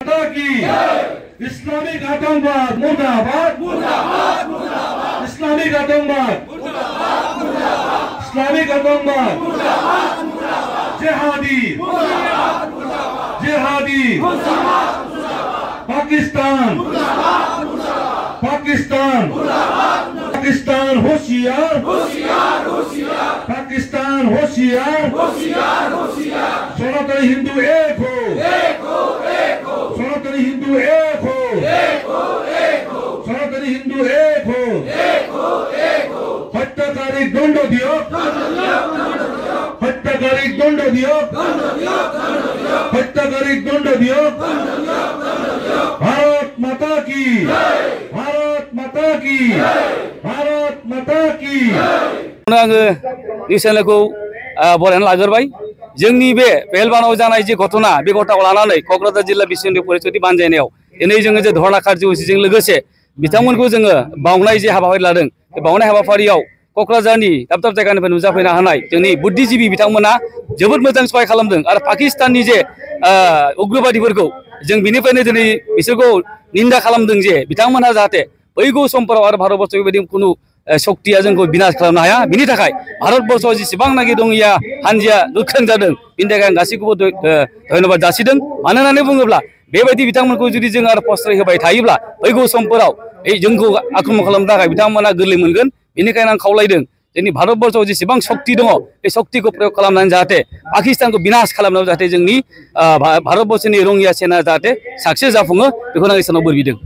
की इस्लामिक आतंकवाद मुर्दाबाद मुर्दाबाद मुर्दाबाद इस्लामिक आतंकवाद मुर्दाबाद मुर्दाबाद इस्लामिक आतंकवाद मुर्दाबाद मुर्दाबाद जिहादी मुर्दाबाद मुर्दाबाद जिहादी मुर्दाबाद मुर्दाबाद पाकिस्तान मुर्दाबाद मुर्दाबाद पाकिस्तान मुर्दाबाद पाकिस्तान होशियार होशियार होशियार पाकिस्तान होशियार होशियार होशियार सनातनी हिंदू एक हो सनातनी हिंदू एक हो सनातनी हिंदू एक हो हत्याकारी दंड दियो हत्याकारी दंड दियो हत्याकारी दंड दियो भारत माता की भारत माता की भारत माता की आङो निउस चेनेलखौ बरायनानै लाग्रोबाय जोंनि बे पेहेलगामाव जानाय जे घटना बे घटनाखौ लानानै क'क्राझार जिल्ला बिसुंथि फरायसालि बानजायनायाव दिनै जोङो जे धरना कार्ज'सूचिजों लोगोसे बिथांमोनखौ जोङो बावनाय जे हाबाफारि लादों बे बावनाय हाबाफारियाव क'क्राझारनि दाब दाब जायगानिफ्राय नुजाफैनो हानाय जोंनि बुद्धिजीबि बिथांमोना जोबोद मोजां सहाय खालामदों आरो पाकिस्ताननि जे उग्रबादिफोरखौ जों बिनिफ्रायनो दिनै बिसोरखौ निन्दा खालामदों जे बिथांमोनहा जाहाथे फैगौ समफोराव आरो भारतबर्षआव बेबायदि खुनु शक्तिया जोंखौ बिनाश खालामनो हाया बिनि थाखाय भारतबर्षआव जेसेबांनाखि दंया हानजाया गोख्रों जादों बिनि थाखाय आं गासैखौबो धन्यबाद जासिदों मानो होननानै बुङोब्ला बेबायदि बिथांमोनखौ जुदि जों आरो प्रस्ट्रय होबाय थायोब्ला फैगौ समफोराव जोंखौ आक्रमण खालामनो थाखाय बिथांमोना गोरलै मोनगोन बेनिखायनो आं खावलायदों जोंनि भारतबर्षआव जेसेबां शक्ति दङ बे शक्तिखौ प्रयोग खालामनानै जाहाथे पाकिस्तानखौ बिनाश खालामनायाव जाहाथे जोंनि भारतबर्षनि रङिया सेना जाहाथे साक्सेस जाफुङो बेखौनो आं इसोरनाव बोर बिदों।